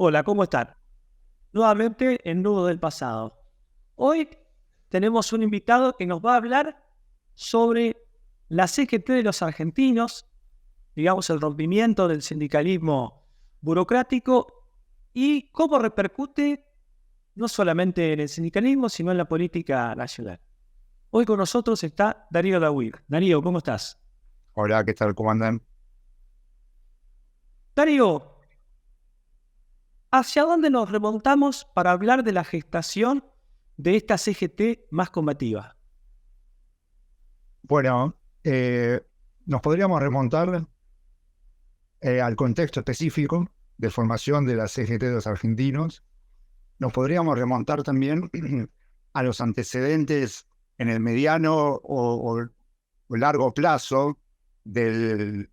Hola, ¿cómo están? Nuevamente en Nudo del Pasado. Hoy tenemos un invitado que nos va a hablar sobre la CGT de los argentinos, digamos el rompimiento del sindicalismo burocrático y cómo repercute no solamente en el sindicalismo, sino en la política nacional. Hoy con nosotros está Darío Dawir. Darío, ¿cómo estás? Hola, ¿qué tal? ¿Cómo andan? Darío, ¿hacia dónde nos remontamos para hablar de la gestación de esta CGT más combativa? Bueno, nos podríamos remontar al contexto específico de formación de la CGT de los argentinos. Nos podríamos remontar también a los antecedentes en el mediano o largo plazo del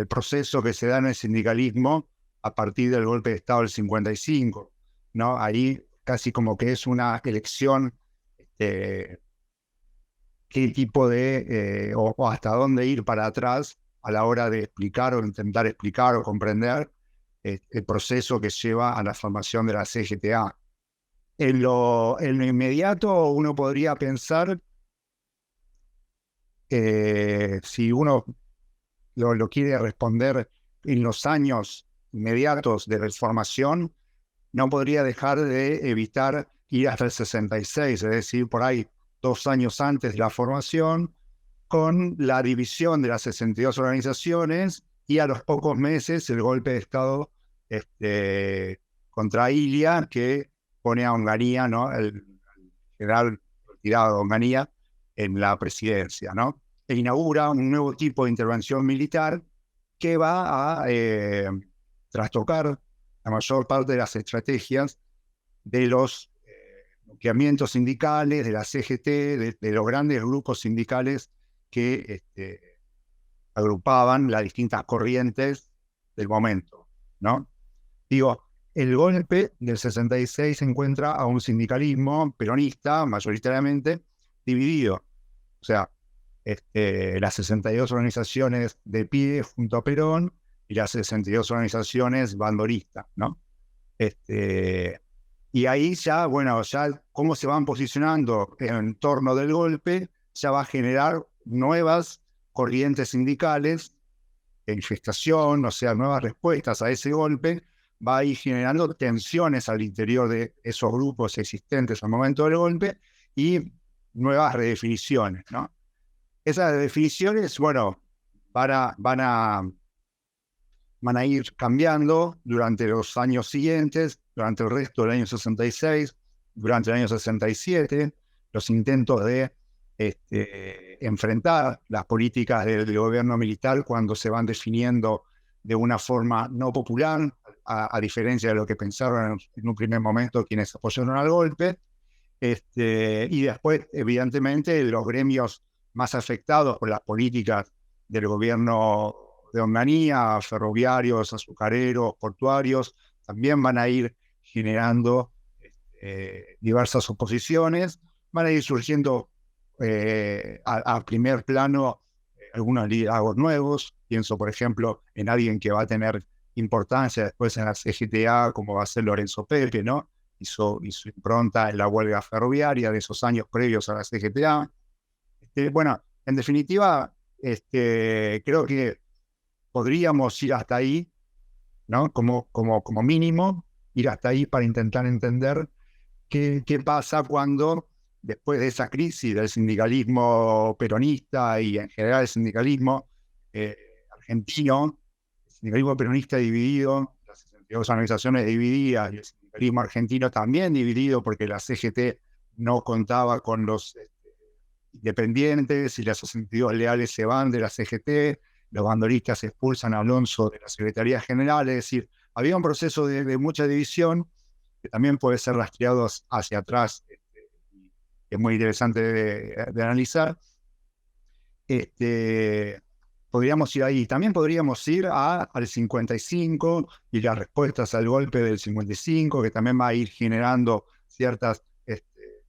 proceso que se da en el sindicalismo a partir del golpe de Estado del 55, ¿no? Ahí casi como que es una elección qué tipo o hasta dónde ir para atrás a la hora de explicar o intentar explicar o comprender el proceso que lleva a la formación de la CGTA. En lo inmediato uno podría pensar, si uno lo quiere responder en los años inmediatos de la formación, no podría dejar de evitar ir hasta el 66, es decir, por ahí 2 años antes de la formación, con la división de las 62 organizaciones y a los pocos meses el golpe de Estado contra Ilia, que pone a Onganía, ¿no? El general retirado de Onganía, en la presidencia, ¿no? E inaugura un nuevo tipo de intervención militar que va a trastocar la mayor parte de las estrategias de los bloqueamientos sindicales, de la CGT, de los grandes grupos sindicales que agrupaban las distintas corrientes del momento, ¿no? Digo, el golpe del 66 encuentra a un sindicalismo peronista, mayoritariamente, dividido. O sea, las 62 organizaciones de PIDE junto a Perón y las 62 organizaciones bandoristas, ¿no? Y ahí ya, bueno, ya cómo se van posicionando en torno del golpe, ya va a generar nuevas corrientes sindicales en gestación, o sea, nuevas respuestas a ese golpe, va a ir generando tensiones al interior de esos grupos existentes al momento del golpe y nuevas redefiniciones, ¿no? Esas definiciones, bueno, van a van a ir cambiando durante los años siguientes, durante el resto del año 66, durante el año 67, los intentos de enfrentar las políticas del gobierno militar cuando se van definiendo de una forma no popular, a diferencia de lo que pensaron en un primer momento quienes apoyaron al golpe. Y después, evidentemente, los gremios más afectados por las políticas del gobierno de Onganía, ferroviarios, azucareros, portuarios, también van a ir generando diversas oposiciones, van a ir surgiendo a primer plano algunos liderazgos nuevos. Pienso, por ejemplo, en alguien que va a tener importancia después en la CGTA, como va a ser Lorenzo Pepe, ¿no? Y su impronta en la huelga ferroviaria de esos años previos a la CGTA. Bueno, en definitiva, creo que podríamos ir hasta ahí, ¿no? Como mínimo, ir hasta ahí para intentar entender qué pasa cuando, después de esa crisis del sindicalismo peronista y en general el sindicalismo argentino, el sindicalismo peronista dividido, las 62 organizaciones divididas y el sindicalismo argentino también dividido porque la CGT no contaba con los independientes y las 62 leales se van de la CGT, los bandolistas expulsan a Alonso de la Secretaría General, es decir, había un proceso de mucha división que también puede ser rastreado hacia atrás, que es muy interesante de analizar. Podríamos ir ahí. También podríamos ir al 55 y las respuestas al golpe del 55, que también va a ir generando ciertas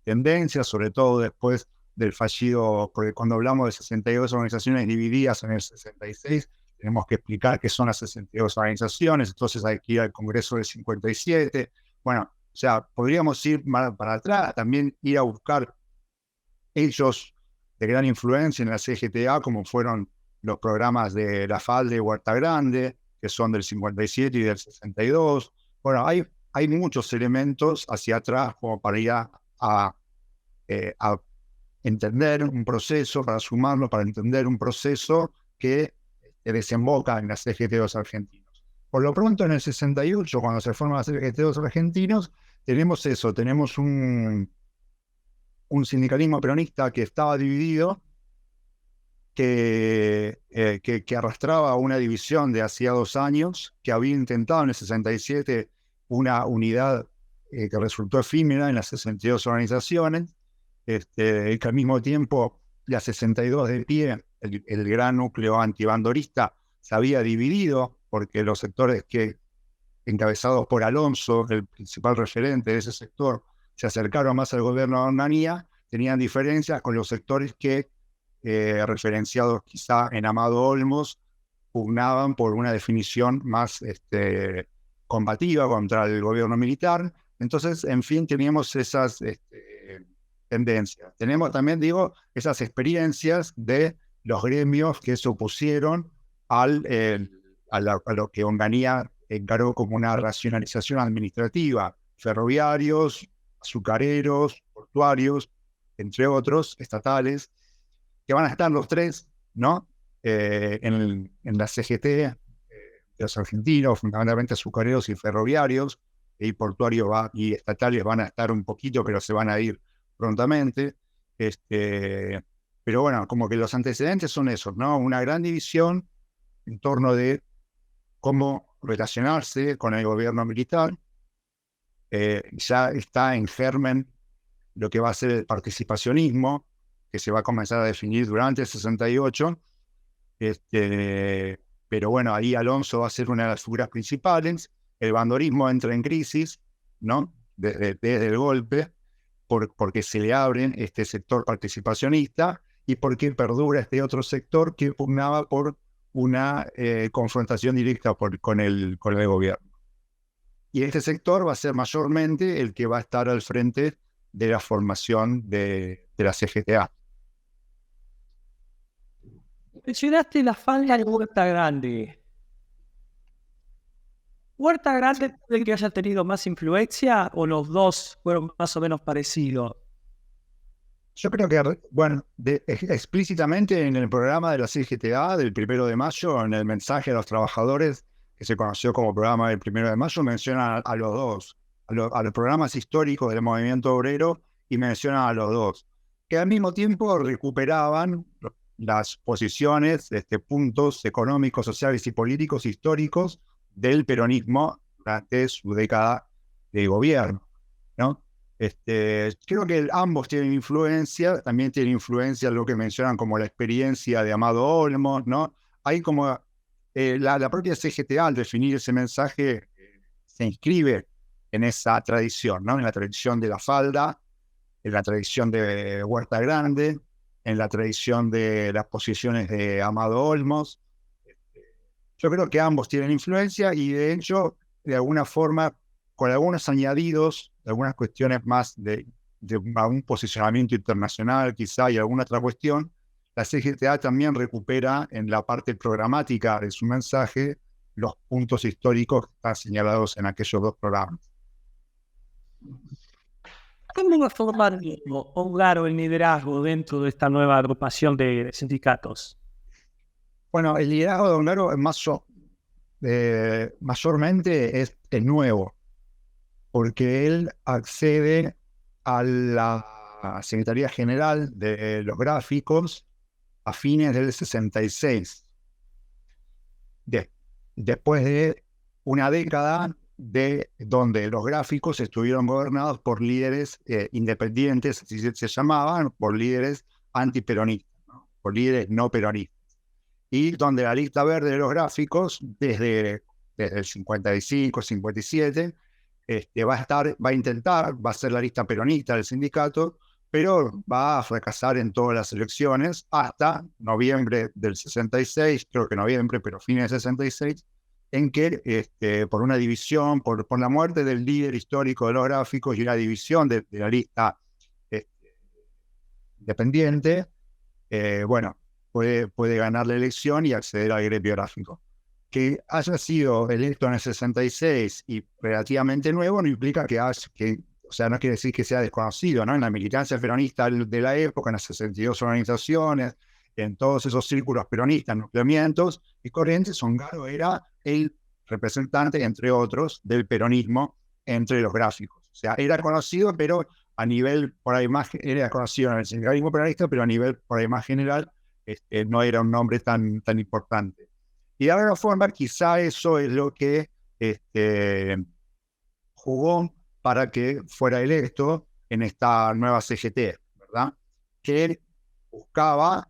tendencias, sobre todo después del fallido, porque cuando hablamos de 62 organizaciones divididas en el 66, tenemos que explicar qué son las 62 organizaciones, entonces hay que ir al Congreso del 57. Bueno, o sea, podríamos ir para atrás, también ir a buscar hechos de gran influencia en la CGTA, como fueron los programas de La Falda y Huerta Grande, que son del 57 y del 62. Bueno, hay muchos elementos hacia atrás como para ir a entender un proceso, para sumarlo, para entender un proceso que desemboca en la CGT de los argentinos. Por lo pronto, en el 68, cuando se forma la CGT de los argentinos, tenemos eso, tenemos un sindicalismo peronista que estaba dividido, que arrastraba una división de hacía 2 años, que había intentado en el 67 una unidad que resultó efímera en las 62 organizaciones, que al mismo tiempo las 62 de pie, el gran núcleo antibandorista, se había dividido porque los sectores encabezados por Alonso, el principal referente de ese sector, se acercaron más al gobierno de Onganía, tenían diferencias con los sectores que, referenciados quizá en Amado Olmos, pugnaban por una definición más combativa contra el gobierno militar. Entonces, en fin, teníamos esas tendencias. Tenemos también, digo, esas experiencias de los gremios que se opusieron a lo que Onganía encaró como una racionalización administrativa, ferroviarios, azucareros, portuarios, entre otros, estatales, que van a estar los tres, ¿no? En la CGT de los argentinos, fundamentalmente azucareros y ferroviarios, y portuarios y estatales van a estar un poquito, pero se van a ir prontamente. Pero bueno, como que los antecedentes son esos, ¿no? Una gran división en torno de cómo relacionarse con el gobierno militar. Ya está en germen lo que va a ser el participacionismo, que se va a comenzar a definir durante el 68. Pero bueno, ahí Alonso va a ser una de las figuras principales. El bandorismo entra en crisis, ¿no? Desde el golpe, porque se le abre este sector participacionista y porque perdura este otro sector que pugnaba por una confrontación directa con el gobierno. Y este sector va a ser mayormente el que va a estar al frente de la formación de la CGTA. Mencionaste La Falda y Huerta Grande. ¿Huerta Grande es el que haya tenido más influencia o los dos fueron más o menos parecidos? Yo creo que, bueno, explícitamente en el programa de la CGTA del 1 de mayo, en el mensaje a los trabajadores que se conoció como programa del 1 de Mayo, menciona a los dos, a los programas históricos del movimiento obrero, y menciona a los dos, que al mismo tiempo recuperaban las posiciones, puntos económicos, sociales y políticos históricos del peronismo durante su década de gobierno, ¿no? Creo que ambos tienen influencia, también tienen influencia lo que mencionan como la experiencia de Amado Olmos, ¿no? Hay como la propia CGTA, al definir ese mensaje, se inscribe en esa tradición, ¿no? En la tradición de la falda, en la tradición de Huerta Grande, en la tradición de las posiciones de Amado Olmos. Yo creo que ambos tienen influencia y de hecho, de alguna forma, con algunos añadidos, algunas cuestiones más de un posicionamiento internacional quizá y alguna otra cuestión, la CGTA también recupera en la parte programática de su mensaje los puntos históricos que están señalados en aquellos dos programas. ¿Cómo va a formar Ongaro el liderazgo dentro de esta nueva agrupación de sindicatos? Bueno, el liderazgo de Ongaro mayormente es nuevo, porque él accede a la Secretaría General de los Gráficos a fines del 66, después de una década de donde los gráficos estuvieron gobernados por líderes independientes, así se llamaban, por líderes antiperonistas, ¿no? Por líderes no peronistas. Y donde la lista verde de los gráficos, desde el 55, 57, va a ser la lista peronista del sindicato, pero va a fracasar en todas las elecciones hasta noviembre del 66, creo que noviembre, pero fines del 66, en que por una división, por la muerte del líder histórico de los gráficos y una división de la lista independiente, puede ganar la elección y acceder al gremio gráfico. Que haya sido electo en el 66 y relativamente nuevo no implica o sea, no quiere decir que sea desconocido, ¿no? En la militancia peronista de la época, en las 62 organizaciones, en todos esos círculos peronistas, nucleamientos y corrientes, Ongaro era el representante, entre otros, del peronismo entre los gráficos. O sea, era conocido, pero a nivel, por ahí más, era conocido en el sindicalismo peronista, pero a nivel, por ahí más general, no era un nombre tan importante. Y de alguna forma, quizá eso es lo que jugó para que fuera electo en esta nueva CGT, ¿verdad? Que buscaba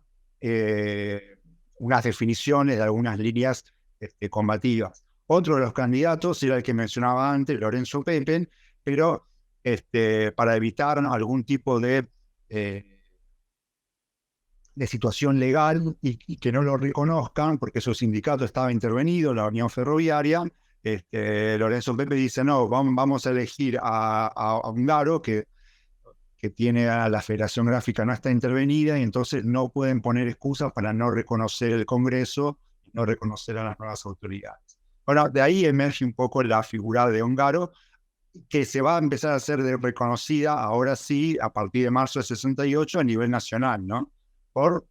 unas definiciones de algunas líneas combativas. Otro de los candidatos era el que mencionaba antes, Lorenzo Pepen, pero para evitar algún tipo de situación legal y que no lo reconozcan, porque su sindicato estaba intervenido, la Unión Ferroviaria, Lorenzo Pepe dice, no, vamos a elegir a Ongaro, que tiene a la Federación Gráfica, no está intervenida, y entonces no pueden poner excusas para no reconocer el Congreso y no reconocer a las nuevas autoridades. Bueno, de ahí emerge un poco la figura de Ongaro, que se va a empezar a ser reconocida, ahora sí, a partir de marzo del 68 a nivel nacional, ¿no? Por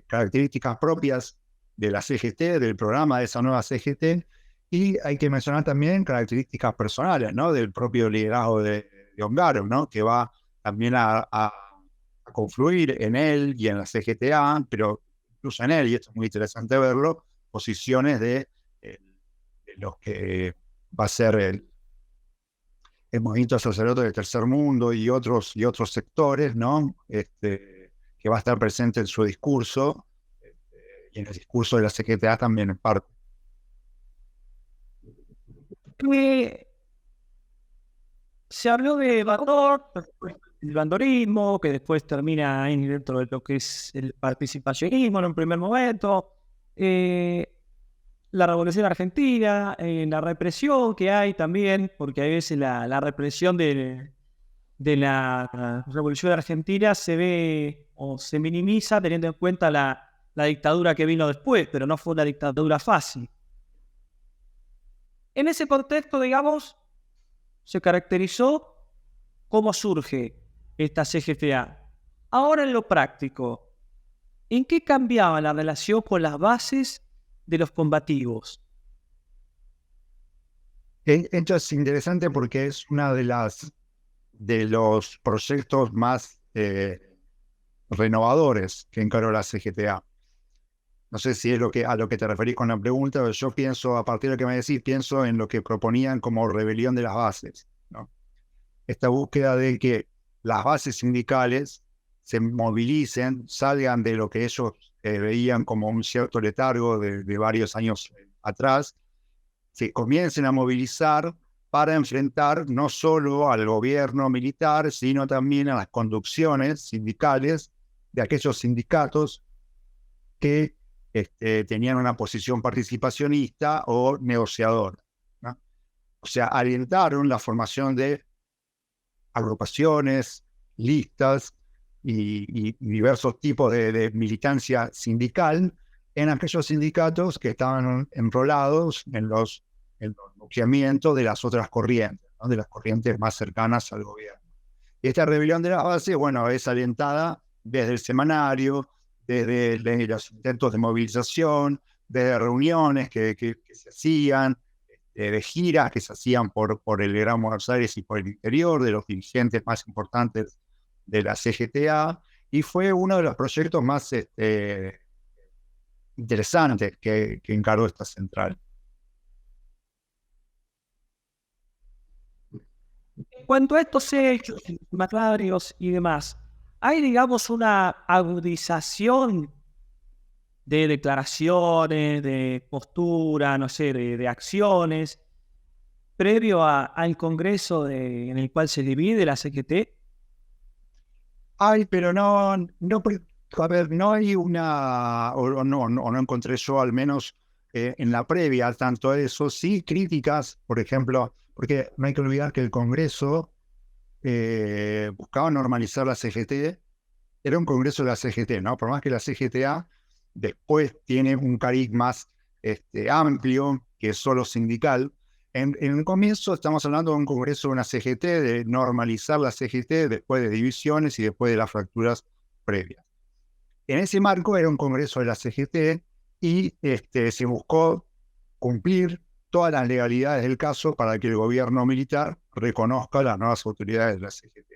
características propias de la CGT, del programa de esa nueva CGT, y hay que mencionar también características personales, ¿no? Del propio liderazgo de Ongaro, ¿no? Que va también a confluir en él y en la CGTA, pero incluso en él, y esto es muy interesante verlo, posiciones de los que va a ser el movimiento sacerdote del tercer mundo y otros sectores, ¿no? Que va a estar presente en su discurso y en el discurso de la CGTA también en parte. Se habló de el bandorismo, que después termina ahí dentro de lo que es el participacionismo en un primer momento, la Revolución Argentina, la represión que hay también, porque a veces la represión de la Revolución Argentina se ve o se minimiza teniendo en cuenta la dictadura que vino después, pero no fue una dictadura fácil. En ese contexto, digamos, se caracterizó cómo surge esta CGTA. Ahora en lo práctico, ¿en qué cambiaba la relación con las bases de los combativos? Esto es interesante porque es una de los proyectos más renovadores que encaró la CGTA. No sé si es a lo que te referís con la pregunta, pero yo pienso, a partir de lo que me decís, pienso en lo que proponían como rebelión de las bases, ¿no? Esta búsqueda de que las bases sindicales se movilicen, salgan de lo que ellos veían como un cierto letargo de varios años atrás, se comiencen a movilizar para enfrentar no solo al gobierno militar, sino también a las conducciones sindicales de aquellos sindicatos que tenían una posición participacionista o negociadora, ¿no? O sea, alentaron la formación de agrupaciones, listas y diversos tipos de militancia sindical en aquellos sindicatos que estaban enrolados en los nucleamientos de las otras corrientes, ¿no? De las corrientes más cercanas al gobierno. Y esta rebelión de la base, bueno, es alentada desde el semanario, desde los intentos de movilización, desde reuniones que se hacían, de giras que se hacían por el Gran Buenos Aires y por el interior, de los dirigentes más importantes de la CGTA, y fue uno de los proyectos más interesantes que encaró esta central. En cuanto a estos hechos inflamatorios y demás, ¿hay, digamos, una agudización de declaraciones, de postura, no sé, de acciones, previo al Congreso en el cual se divide la CGT? Ay, pero a ver, no hay una, no encontré yo al menos en la previa tanto a eso, sí críticas, por ejemplo, porque no hay que olvidar que el Congreso buscaba normalizar la CGT, era un Congreso de la CGT, ¿no? Por más que la CGTA después tiene un cariz más amplio que solo sindical. En el comienzo estamos hablando de un Congreso de una CGT, de normalizar la CGT después de divisiones y después de las fracturas previas. En ese marco era un Congreso de la CGT y se buscó cumplir todas las legalidades del caso para que el gobierno militar reconozca las nuevas autoridades de la CGT.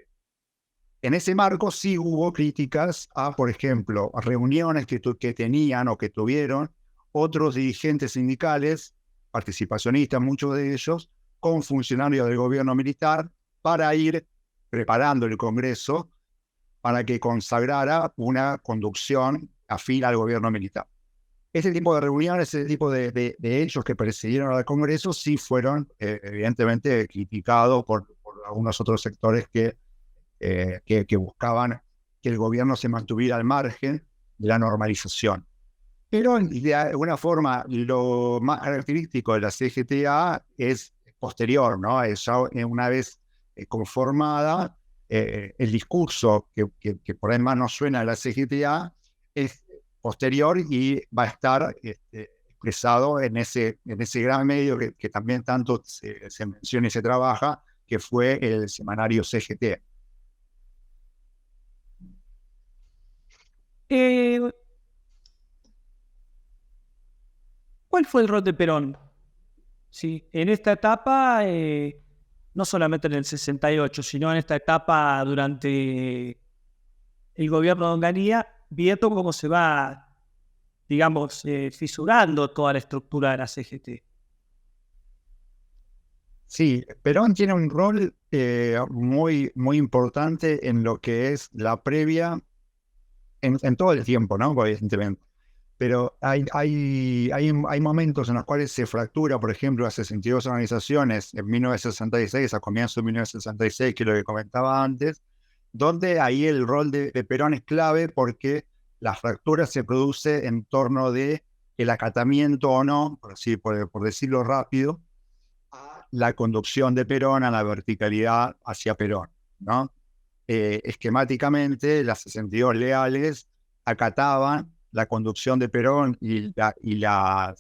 En ese marco sí hubo críticas a, por ejemplo, a reuniones que tenían o que tuvieron otros dirigentes sindicales, participacionistas, muchos de ellos, con funcionarios del gobierno militar para ir preparando el Congreso para que consagrara una conducción afín al gobierno militar. Ese tipo de reuniones, ese tipo de hechos que precedieron al Congreso sí fueron evidentemente criticados por algunos otros sectores que buscaban que el gobierno se mantuviera al margen de la normalización. Pero de alguna forma lo más característico de la CGTA es posterior, ¿no? Es ya una vez conformada, el discurso que por ahí más nos suena de la CGTA es posterior y va a estar expresado en ese gran medio que también tanto se menciona y se trabaja, que fue el semanario CGT. Eh, ¿Cuál fue el rol de Perón? Sí, en esta etapa, no solamente en el 68, sino en esta etapa durante el gobierno de Onganía, viendo cómo se va, digamos, fisurando toda la estructura de la CGT. Sí, Perón tiene un rol muy, muy importante en lo que es la previa, en todo el tiempo, ¿no? Evidentemente. Pero hay momentos en los cuales se fractura, por ejemplo, las 62 organizaciones en 1966, a comienzos de 1966, que es lo que comentaba antes, donde ahí el rol de Perón es clave porque la fractura se produce en torno de el acatamiento o no, por decirlo rápido, a la conducción de Perón, a la verticalidad hacia Perón, ¿no? Esquemáticamente, las 62 leales acataban la conducción de Perón a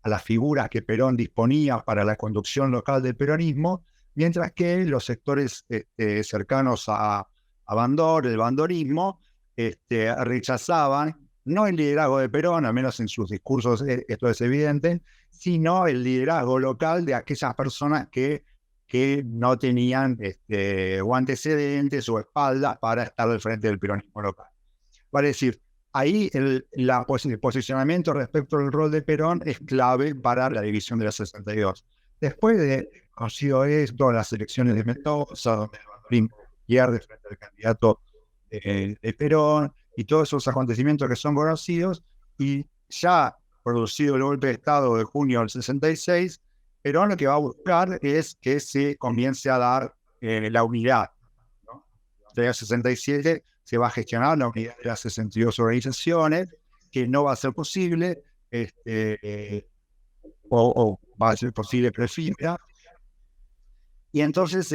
las figuras que Perón disponía para la conducción local del peronismo, mientras que los sectores cercanos a Bandor, el bandorismo, rechazaban no el liderazgo de Perón, al menos en sus discursos esto es evidente, sino el liderazgo local de aquellas personas que no tenían o antecedentes o espaldas para estar al frente del peronismo local. Vale decir, ahí el posicionamiento respecto al rol de Perón es clave para la división de la 62. Después de conocido esto, las elecciones de Mendoza, donde Baldorín pierde frente al candidato de Perón, y todos esos acontecimientos que son conocidos, y ya producido el golpe de Estado de junio del 66, Perón lo que va a buscar es que se comience a dar la unidad, ¿no? Desde el 67 se va a gestionar la unidad de las 62 organizaciones, que no va a ser posible, o va a ser posible pero efímera. Y entonces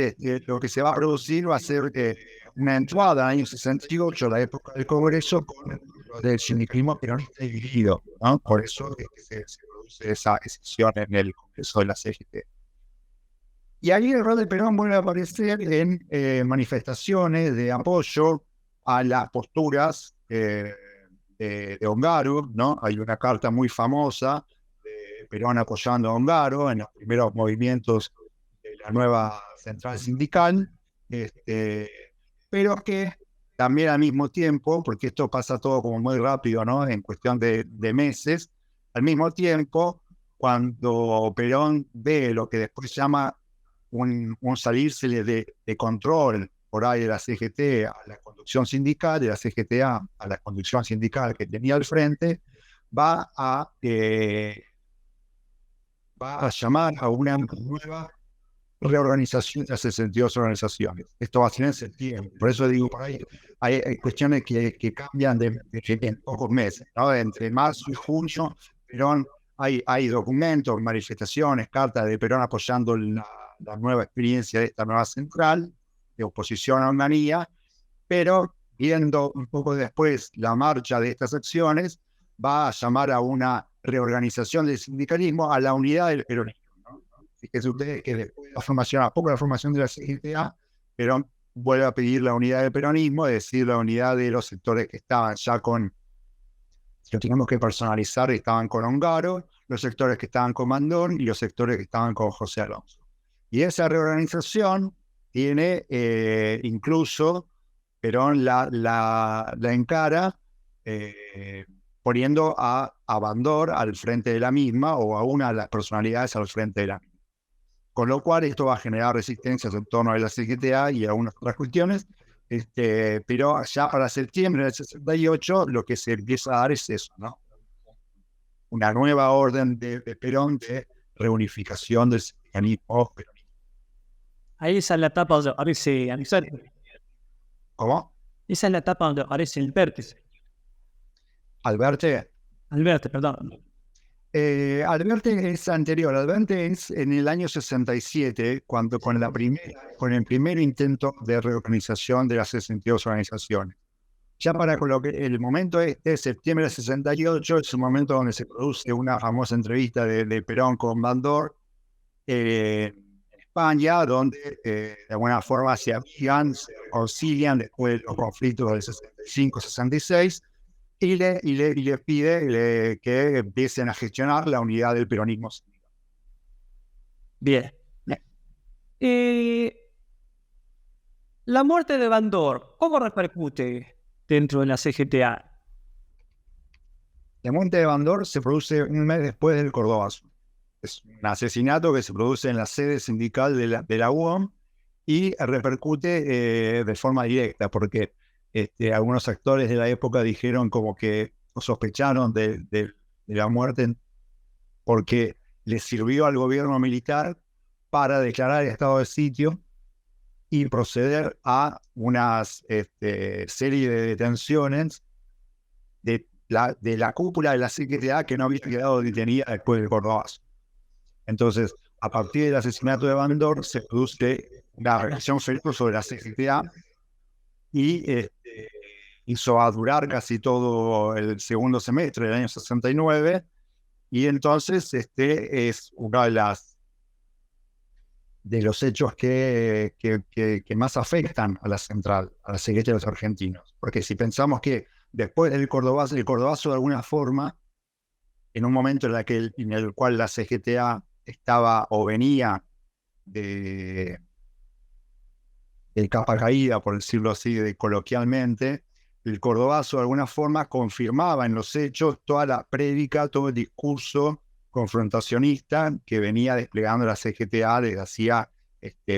lo que se va a producir va a ser una entrada en el año 68, la época del Congreso, con lo del sindicalismo peronista dividido, ¿no? Por eso es que se produce esa decisión en el Congreso de la CGT. Y ahí el rol de Perón vuelve a aparecer en manifestaciones de apoyo a las posturas de Ongaro, ¿no? Hay una carta muy famosa de Perón apoyando a Ongaro en los primeros movimientos de la nueva central sindical, pero que también al mismo tiempo, porque esto pasa todo como muy rápido, ¿no? En cuestión de meses, al mismo tiempo, cuando Perón ve lo que después llama un salirse de control por ahí de la CGT a la conducción sindical, de la CGTA a la conducción sindical que tenía al frente, va a llamar a una nueva reorganización de las 62 organizaciones. Esto va a ser en septiembre. Por eso digo, por ahí hay cuestiones que cambian en pocos meses, ¿no? Entre marzo y junio, Perón, hay documentos, manifestaciones, cartas de Perón apoyando la nueva experiencia de esta nueva central, de oposición a Onganía, pero viendo un poco después la marcha de estas acciones, va a llamar a una reorganización del sindicalismo, a la unidad del peronismo. Fíjense ustedes que después de la formación, a poco de la formación de la CGTA, Perón vuelve a pedir la unidad del peronismo, es decir, la unidad de los sectores que estaban ya con, si lo tenemos que personalizar, estaban con Ongaro, los sectores que estaban con Mandón y los sectores que estaban con José Alonso. Y esa reorganización tiene incluso, Perón la encara poniendo a Bandor al frente de la misma, o a una de las personalidades al frente de la misma. Con lo cual esto va a generar resistencias en torno a la CGTA y a algunas otras cuestiones, pero ya para septiembre del 68 lo que se empieza a dar es eso, ¿no? Una nueva orden de Perón de reunificación del sindicalismo peronista. Ahí esa es la etapa donde aparece Alberti. ¿Cómo? Esa es la etapa donde aparece Alberti. Alberti, perdón. Alberti es anterior. Alberti es en el año 67, cuando con el primer intento de reorganización de las 62 organizaciones. Ya para el momento septiembre de 68, es un momento donde se produce una famosa entrevista de Perón con Bandor en España, donde de alguna forma se concilian después de los conflictos del 65-66, y le pide que empiecen a gestionar la unidad del peronismo. Bien. La muerte de Bandor, ¿cómo repercute dentro de la CGTA? La muerte de Bandor se produce un mes después del Cordobazo. Es un asesinato que se produce en la sede sindical de la UOM y repercute de forma directa, porque algunos actores de la época dijeron como que sospecharon de la muerte porque le sirvió al gobierno militar para declarar estado de sitio y proceder a una serie de detenciones de la cúpula de la CGTA que no había quedado detenida después del Cordobazo. Entonces, a partir del asesinato de Bandor se produce una reacción feroz sobre la CGTA y hizo a durar casi todo el segundo semestre del año 69, y entonces es uno de los hechos que más afectan a la central, a la CGT de los argentinos. Porque si pensamos que Después el Cordobazo de alguna forma, en un momento en el cual la CGTA estaba o venía de capa caída, por decirlo así, coloquialmente, el Cordobazo de alguna forma confirmaba en los hechos toda la prédica, todo el discurso confrontacionista que venía desplegando la CGTA desde hacía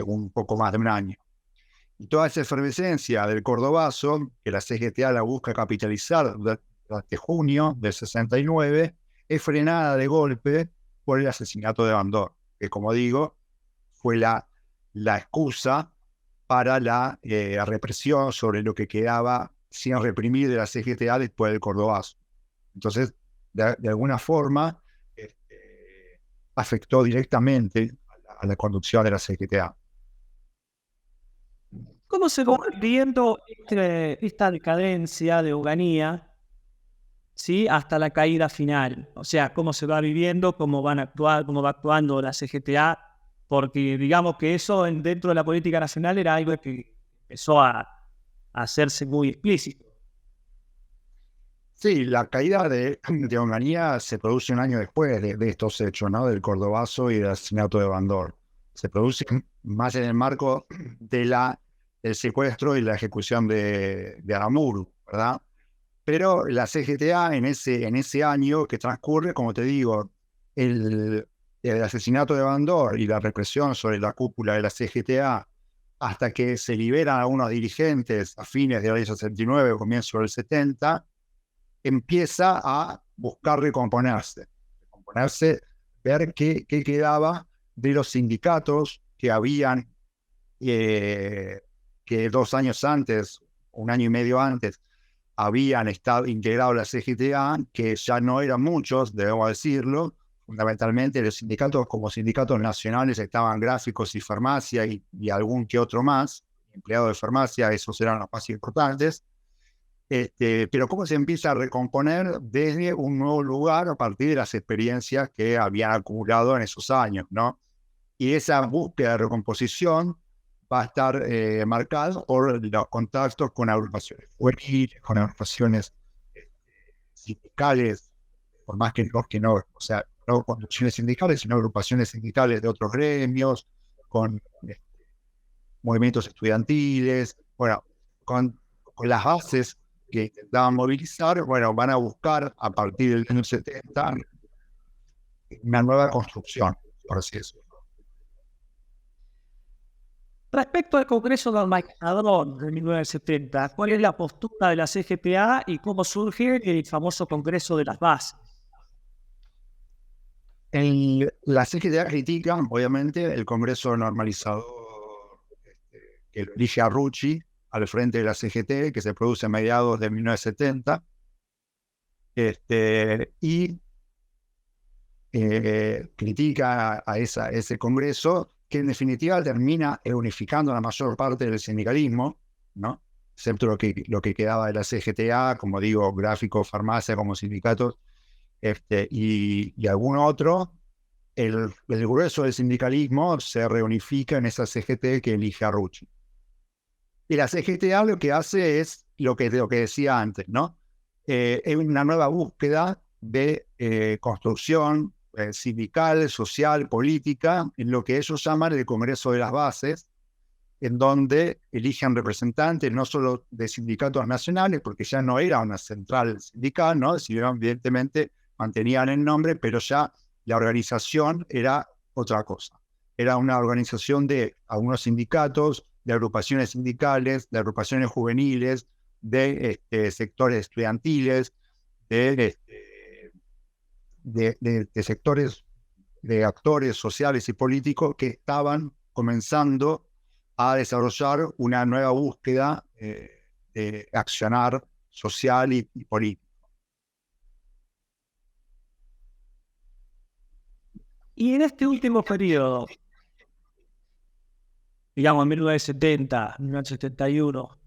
un poco más de un año. Y toda esa efervescencia del Cordobazo, que la CGTA la busca capitalizar durante junio del 69, es frenada de golpe por el asesinato de Bandor, que, como digo, fue la excusa para la represión sobre lo que quedaba sin reprimir de la CGTA después del Cordobazo. Entonces, de alguna forma, afectó directamente a la conducción de la CGTA. ¿Cómo se va viendo esta decadencia de Onganía, ¿sí?, hasta la caída final? O sea, cómo se va viviendo, cómo van a actuar, cómo va actuando la CGTA, porque digamos que eso dentro de la política nacional era algo que empezó a hacerse muy explícito. Sí, la caída de Onganía se produce un año después de estos hechos, ¿no? Del Cordobazo y del asesinato de Bandor. Se produce más en el marco del secuestro y la ejecución de Aramuru, ¿verdad? Pero la CGTA en ese año que transcurre, como te digo, el asesinato de Bandor y la represión sobre la cúpula de la CGTA, hasta que se liberan algunos dirigentes a fines del año 69 o comienzo del 70, empieza a buscar recomponerse, ver qué quedaba de los sindicatos que habían, que 2 años antes, un año y medio antes, habían estado integrados a la CGTA, que ya no eran muchos, debemos decirlo. Fundamentalmente los sindicatos como sindicatos nacionales estaban Gráficos y Farmacia y algún que otro más, empleados de farmacia, esos eran los más importantes. Pero cómo se empieza a recomponer desde un nuevo lugar a partir de las experiencias que habían acumulado en esos años, ¿no? Y esa búsqueda de recomposición va a estar marcada por los contactos con agrupaciones juveniles, con agrupaciones sindicales, por más que no, o sea, no conducciones sindicales, sino agrupaciones sindicales de otros gremios, con movimientos estudiantiles, bueno, con las bases que intentaban movilizar, bueno, van a buscar a partir del año 70 una nueva construcción, por así decirlo. Respecto al Congreso del Maquinador de 1970, ¿cuál es la postura de la CGTA y cómo surge el famoso Congreso de las Bases? La CGTA critica, obviamente, el Congreso normalizador que lo elige a Rucci al frente de la CGT, que se produce a mediados de 1970, y critica a ese Congreso, que en definitiva termina unificando a la mayor parte del sindicalismo, ¿no? Excepto lo que quedaba de la CGTA, como digo, Gráfico, Farmacia como sindicatos, y algún otro. El grueso del sindicalismo se reunifica en esa CGT que elige a Rucci. Y la CGTA lo que hace es lo que decía antes, ¿no? Es una nueva búsqueda de construcción sindical, social, política, en lo que ellos llaman el Congreso de las Bases, en donde eligen representantes no solo de sindicatos nacionales, porque ya no era una central sindical, ¿no? Si bien evidentemente mantenían el nombre, pero ya la organización era otra cosa. Era una organización de algunos sindicatos, de agrupaciones sindicales, de agrupaciones juveniles, de sectores estudiantiles, de sectores de actores sociales y políticos que estaban comenzando a desarrollar una nueva búsqueda de accionar social y político. Y en este último periodo, digamos en 1970, 1971,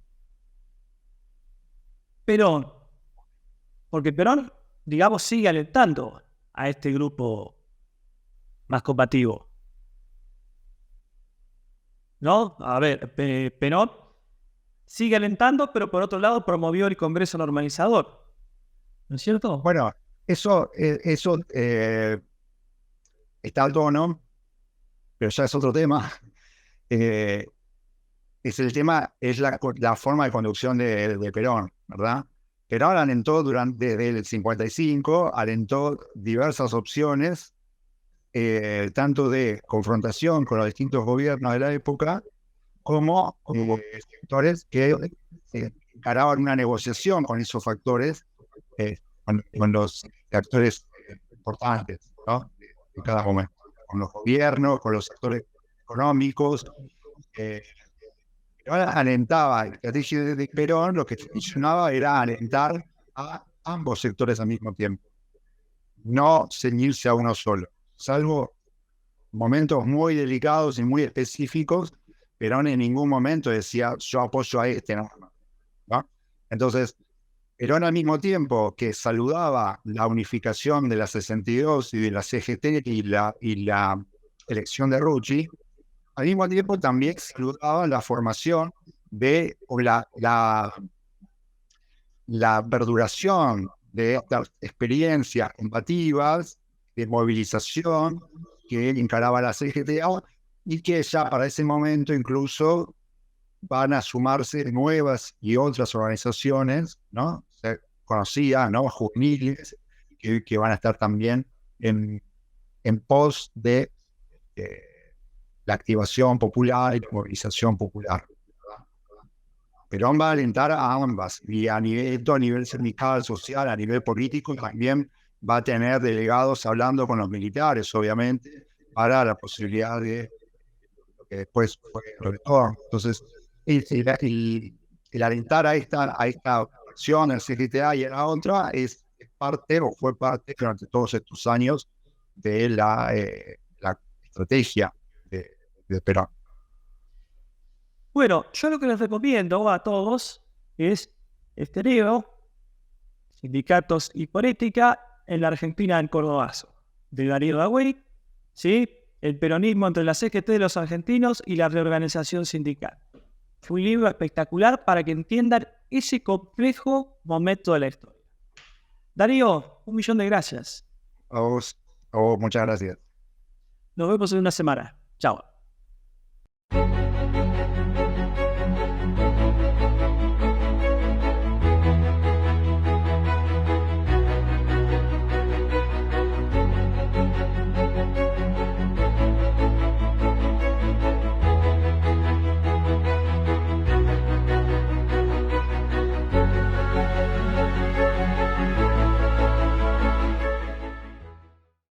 Perón, porque Perón, digamos, sigue alentando a este grupo más combativo, ¿no? A ver, Perón sigue alentando, pero por otro lado promovió el Congreso Normalizador. ¿No es cierto? Bueno, eso está al tono, pero ya es otro tema. Es el tema, es la forma de conducción de Perón, ¿verdad? Perón alentó desde el 55, alentó diversas opciones, tanto de confrontación con los distintos gobiernos de la época, como sectores que encaraban una negociación con esos factores, con los actores importantes, ¿no? De cada momento, con los gobiernos, con los sectores económicos. Perón alentaba, la estrategia de Perón lo que funcionaba era alentar a ambos sectores al mismo tiempo, no ceñirse a uno solo, salvo momentos muy delicados y muy específicos. Perón en ningún momento decía yo apoyo a este, ¿no? Entonces, Perón al mismo tiempo que saludaba la unificación de la 62 y de la CGT y la elección de Rucci, al mismo tiempo también saludaba la formación o la perduración de estas experiencias combativas de movilización que encaraba la CGT y que ya para ese momento incluso van a sumarse nuevas y otras organizaciones, ¿no? Conocidas, ¿no? Juveniles, que van a estar también en pos de la activación popular y la movilización popular. Perón va a alentar a ambas, y a nivel sindical, social, a nivel político, también va a tener delegados hablando con los militares, obviamente, para la posibilidad de lo que después fue el retorno. Entonces, el alentar a esta acción, el CGTA y a la otra, es parte o fue parte durante todos estos años de la estrategia de Perón. Bueno, yo lo que les recomiendo a todos es este libro, Sindicatos y Política en la Argentina del Cordobazo, de Darío Dagüí, ¿sí? El peronismo entre la CGT de los argentinos y la reorganización sindical. Fue un libro espectacular para que entiendan ese complejo momento de la historia. Darío, 1.000.000 de gracias. A vos, muchas gracias. Nos vemos en una semana. Chao.